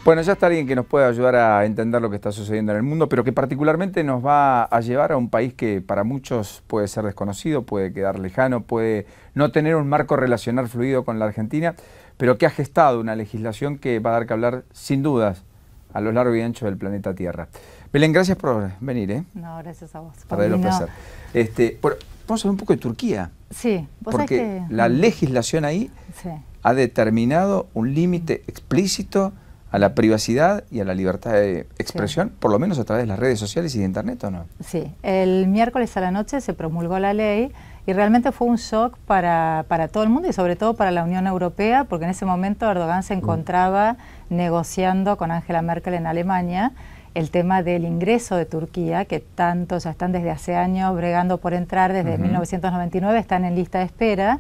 Bueno, ya está alguien que nos puede ayudar a entender lo que está sucediendo en el mundo, pero que particularmente nos va a llevar a un país que para muchos puede ser desconocido, puede quedar lejano, puede no tener un marco relacional fluido con la Argentina, pero que ha gestado una legislación que va a dar que hablar sin dudas a lo largo y ancho del planeta Tierra. Belén, gracias por venir. No, gracias a vos. Para el placer. Bueno, vamos a hablar un poco de Turquía. Sí, vos porque sabés que la legislación ahí ha determinado un límite explícito a la privacidad y a la libertad de expresión, por lo menos a través de las redes sociales y de internet, ¿o no? Sí, el miércoles a la noche se promulgó la ley y realmente fue un shock para todo el mundo y sobre todo para la Unión Europea, porque en ese momento Erdogan se encontraba negociando con Angela Merkel en Alemania el tema del ingreso de Turquía, que tanto ya están desde hace años bregando por entrar, desde 1999 están en lista de espera.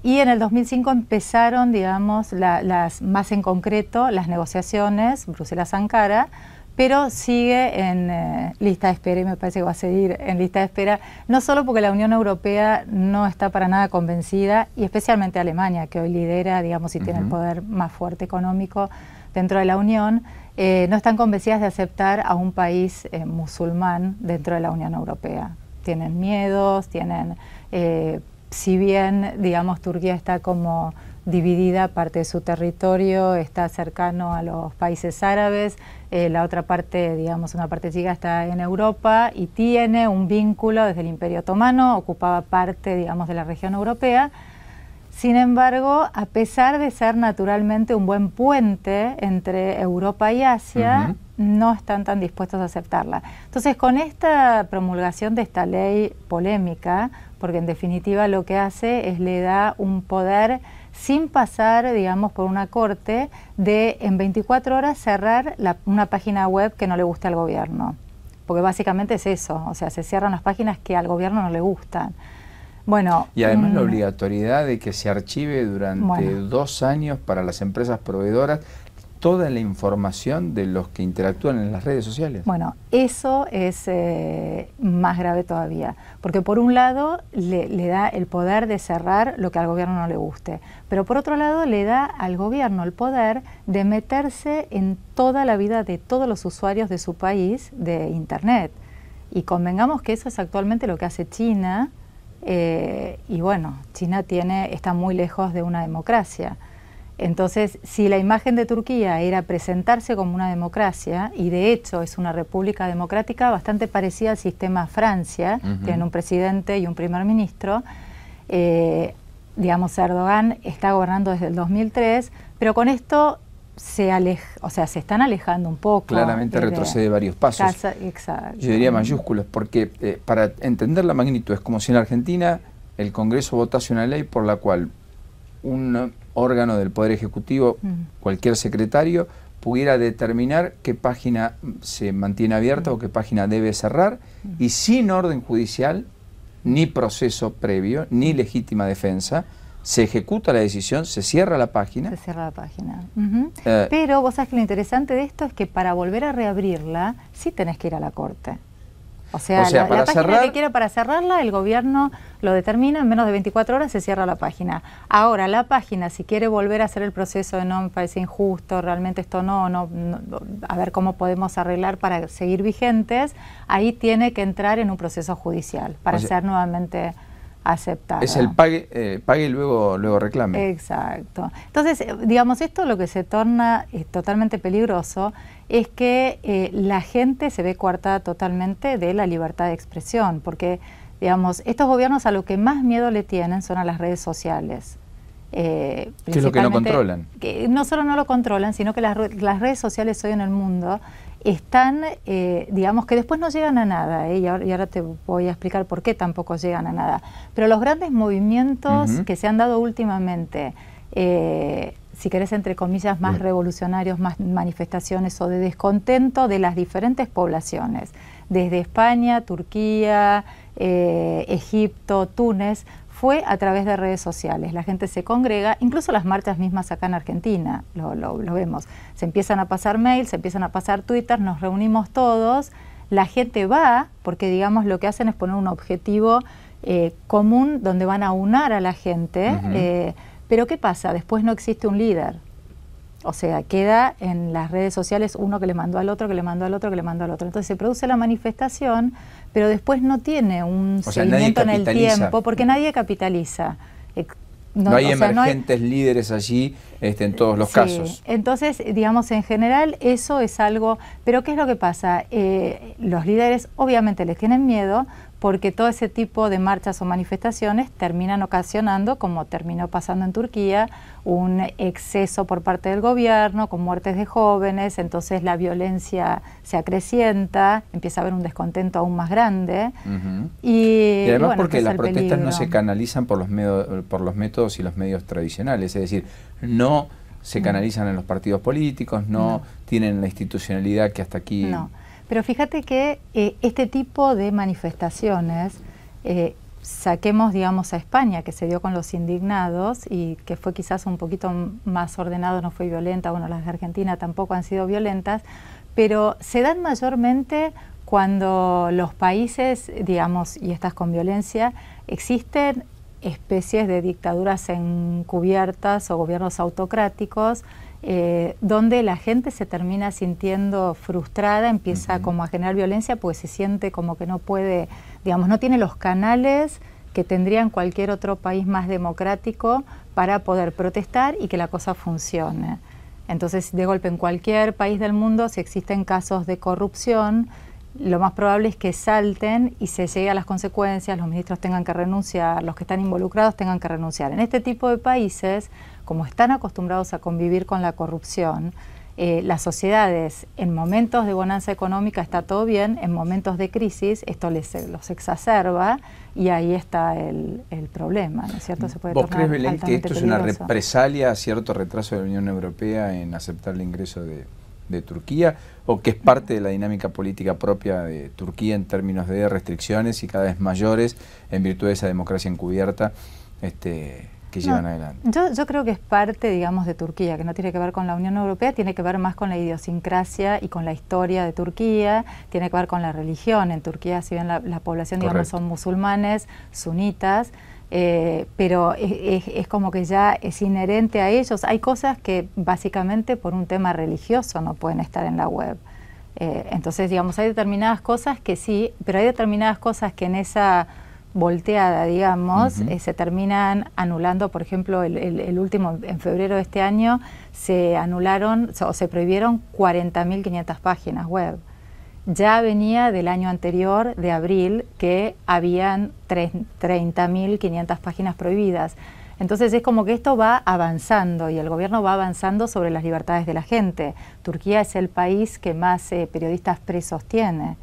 Y en el 2005 empezaron, digamos, más en concreto, las negociaciones, Bruselas-Ankara, pero sigue en lista de espera y me parece que va a seguir en lista de espera, no solo porque la Unión Europea no está para nada convencida, y especialmente Alemania, que hoy lidera, digamos, y tiene el poder más fuerte económico dentro de la Unión, no están convencidas de aceptar a un país musulmán dentro de la Unión Europea. Tienen miedos, tienen... si bien, digamos, Turquía está como dividida, parte de su territorio está cercano a los países árabes, la otra parte, digamos, una parte chica está en Europa y tiene un vínculo desde el Imperio Otomano, ocupaba parte, digamos, de la región europea. Sin embargo, a pesar de ser naturalmente un buen puente entre Europa y Asia, no están tan dispuestos a aceptarla. Entonces, con esta promulgación de esta ley polémica, porque en definitiva lo que hace es le da un poder sin pasar, digamos, por una corte, de en 24 horas cerrar una página web que no le guste al gobierno. Porque básicamente es eso, o sea, se cierran las páginas que al gobierno no le gustan. Bueno, y además la obligatoriedad de que se archive durante 2 años para las empresas proveedoras toda la información de los que interactúan en las redes sociales. Bueno, eso es más grave todavía, porque por un lado le da el poder de cerrar lo que al gobierno no le guste, pero por otro lado le da al gobierno el poder de meterse en toda la vida de todos los usuarios de su país de Internet. Y convengamos que eso es actualmente lo que hace China, y bueno, China está muy lejos de una democracia. Entonces, si la imagen de Turquía era presentarse como una democracia, y de hecho es una república democrática bastante parecida al sistema Francia, tienen un presidente y un primer ministro, digamos, Erdogan está gobernando desde el 2003, pero con esto se están alejando un poco. Claramente retrocede varios pasos. Exacto. Yo diría mayúsculos, porque para entender la magnitud es como si en Argentina el Congreso votase una ley por la cual un órgano del Poder Ejecutivo, cualquier secretario, pudiera determinar qué página se mantiene abierta o qué página debe cerrar, y sin orden judicial, ni proceso previo, ni legítima defensa, se ejecuta la decisión, se cierra la página. Se cierra la página. Pero vos sabés que lo interesante de esto es que para volver a reabrirla, sí tenés que ir a la corte. O sea la página que quiera para cerrarla, el gobierno lo determina, en menos de 24 horas se cierra la página. Ahora, la página, si quiere volver a hacer el proceso de no me parece injusto, realmente esto no, a ver cómo podemos arreglar para seguir vigentes, ahí tiene que entrar en un proceso judicial para ser nuevamente aceptada. Es el pague y luego reclame. Exacto. Entonces, digamos, esto lo que se torna totalmente peligroso es que la gente se ve coartada totalmente de la libertad de expresión, porque, digamos, estos gobiernos a lo que más miedo le tienen son a las redes sociales. ¿Qué es lo que no controlan? Que no solo no lo controlan, sino que las redes sociales hoy en el mundo están, digamos, que después no llegan a nada, y ahora te voy a explicar por qué tampoco llegan a nada. Pero los grandes movimientos que se han dado últimamente, si querés, entre comillas, más revolucionarios, más manifestaciones o de descontento de las diferentes poblaciones, desde España, Turquía, Egipto, Túnez, fue a través de redes sociales. La gente se congrega, incluso las marchas mismas acá en Argentina, lo vemos. Se empiezan a pasar mails, se empiezan a pasar Twitter, nos reunimos todos, la gente va, porque digamos lo que hacen es poner un objetivo común donde van a unar a la gente, pero ¿qué pasa? Después no existe un líder. O sea, queda en las redes sociales uno que le mandó al otro, que le mandó al otro, que le mandó al otro. Entonces se produce la manifestación, pero después no tiene un seguimiento en el tiempo, porque nadie capitaliza. No hay emergentes líderes allí en todos los casos. Entonces, digamos, en general eso es algo... Pero ¿qué es lo que pasa? Los líderes obviamente les tienen miedo porque todo ese tipo de marchas o manifestaciones terminan ocasionando, como terminó pasando en Turquía, un exceso por parte del gobierno, con muertes de jóvenes, entonces la violencia se acrecienta, empieza a haber un descontento aún más grande. Y además bueno, porque las protestas no se canalizan por los métodos y los medios tradicionales, es decir, no se canalizan en los partidos políticos, no tienen la institucionalidad que hasta aquí... No. Pero fíjate que este tipo de manifestaciones, saquemos, digamos, a España, que se dio con los indignados y que fue quizás un poquito más ordenado, no fue violenta, bueno, las de Argentina tampoco han sido violentas, pero se dan mayormente cuando los países, digamos, y estas con violencia, existen especies de dictaduras encubiertas o gobiernos autocráticos, donde la gente se termina sintiendo frustrada, empieza como a generar violencia porque se siente como que no puede, digamos, no tiene los canales que tendrían cualquier otro país más democrático para poder protestar y que la cosa funcione. Entonces, de golpe, en cualquier país del mundo, si existen casos de corrupción, lo más probable es que salten y se llegue a las consecuencias, los ministros tengan que renunciar, los que están involucrados tengan que renunciar. En este tipo de países, como están acostumbrados a convivir con la corrupción, las sociedades en momentos de bonanza económica está todo bien, en momentos de crisis esto los exacerba y ahí está el problema, ¿no es cierto? Se puede ¿Vos crees, tornar Belén, que esto es una peligroso. represalia a cierto retraso de la Unión Europea en aceptar el ingreso de Turquía, o que es parte de la dinámica política propia de Turquía en términos de restricciones y cada vez mayores en virtud de esa democracia encubierta que llevan adelante? Yo creo que es parte, digamos, de Turquía, que no tiene que ver con la Unión Europea, tiene que ver más con la idiosincrasia y con la historia de Turquía, tiene que ver con la religión. En Turquía, si bien la población, digamos, son musulmanes, sunitas, pero es como que ya es inherente a ellos. Hay cosas que básicamente por un tema religioso no pueden estar en la web. Entonces, digamos, hay determinadas cosas que sí, pero hay determinadas cosas que en esa volteada, digamos, se terminan anulando. Por ejemplo, el último, en febrero de este año, se anularon o se prohibieron 40.500 páginas web. Ya venía del año anterior, de abril, que habían 30.500 páginas prohibidas. Entonces es como que esto va avanzando y el gobierno va avanzando sobre las libertades de la gente. Turquía es el país que más periodistas presos tiene.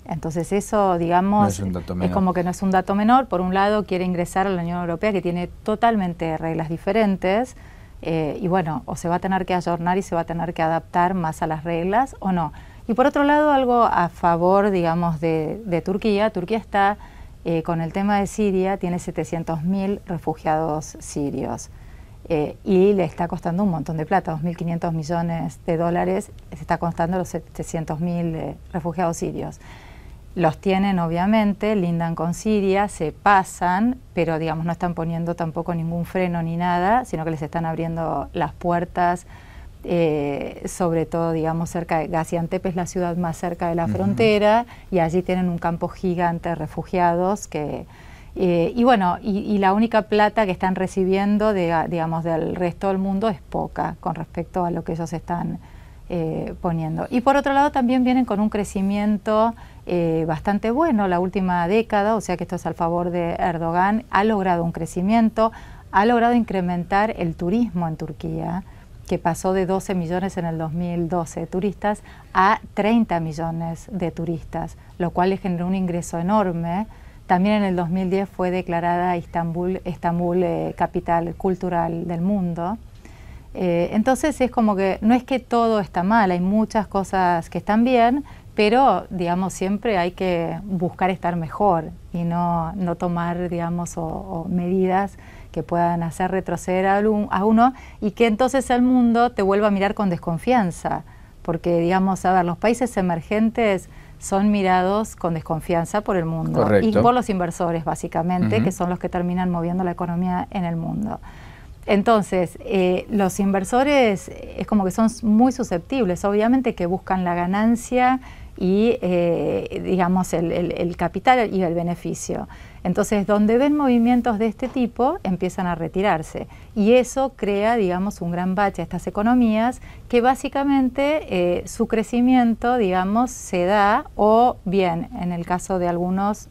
Entonces eso, digamos, es como que no es un dato menor. Por un lado quiere ingresar a la Unión Europea, que tiene totalmente reglas diferentes, y bueno, o se va a tener que ayornar y se va a tener que adaptar más a las reglas o no. Y por otro lado, algo a favor, digamos, de Turquía. Turquía está, con el tema de Siria, tiene 700.000 refugiados sirios. Y le está costando un montón de plata, 2.500 millones de dólares, se está costando los 700.000 refugiados sirios. Los tienen, obviamente, lindan con Siria, se pasan, pero digamos no están poniendo tampoco ningún freno ni nada, sino que les están abriendo las puertas, sobre todo, digamos, cerca de Gaziantep, es la ciudad más cerca de la frontera, y allí tienen un campo gigante de refugiados que... y bueno, y la única plata que están recibiendo, digamos, del resto del mundo es poca con respecto a lo que ellos están poniendo. Y por otro lado también vienen con un crecimiento bastante bueno la última década, o sea que esto es al favor de Erdogan, ha logrado un crecimiento, ha logrado incrementar el turismo en Turquía, que pasó de 12 millones en el 2012 de turistas a 30 millones de turistas, lo cual le generó un ingreso enorme. También en el 2010 fue declarada Estambul capital cultural del mundo. Entonces es como que no es que todo está mal, hay muchas cosas que están bien, pero digamos siempre hay que buscar estar mejor y no tomar, digamos, o medidas que puedan hacer retroceder a uno y que entonces el mundo te vuelva a mirar con desconfianza, porque digamos, a ver, los países emergentes son mirados con desconfianza por el mundo. Correcto. Y por los inversores básicamente, que son los que terminan moviendo la economía en el mundo. Entonces, los inversores es como que son muy susceptibles, obviamente que buscan la ganancia y, digamos, el capital y el beneficio. Entonces, donde ven movimientos de este tipo, empiezan a retirarse. Y eso crea, digamos, un gran bache a estas economías que básicamente su crecimiento, digamos, se da o bien, en el caso de algunos,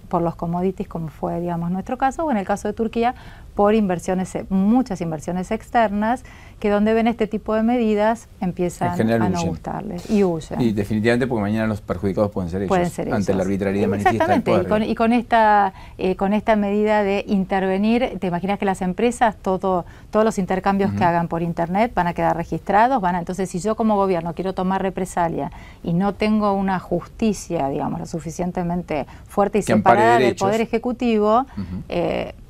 por los commodities, como fue, digamos, nuestro caso, o en el caso de Turquía, por inversiones, muchas inversiones externas, que donde ven este tipo de medidas empiezan a no gustarles y huyen. Y definitivamente porque mañana los perjudicados pueden ser ellos, ante la arbitrariedad manifiesta del poder. Exactamente, y con esta medida de intervenir, te imaginas que las empresas, todos los intercambios que hagan por internet van a quedar registrados, entonces si yo como gobierno quiero tomar represalia y no tengo una justicia, digamos, lo suficientemente fuerte y separada del Poder Ejecutivo,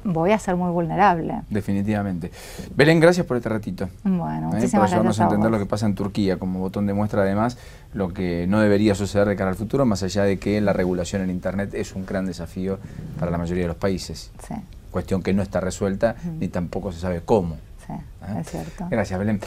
voy a ser muy vulnerable. Definitivamente. Belén, gracias por este ratito. Bueno, por muchísimas ayudarnos gracias a entender lo que pasa en Turquía, como botón de muestra además, lo que no debería suceder de cara al futuro, más allá de que la regulación en Internet es un gran desafío para la mayoría de los países. Sí. Cuestión que no está resuelta ni tampoco se sabe cómo. Sí, es cierto. Gracias, Belén.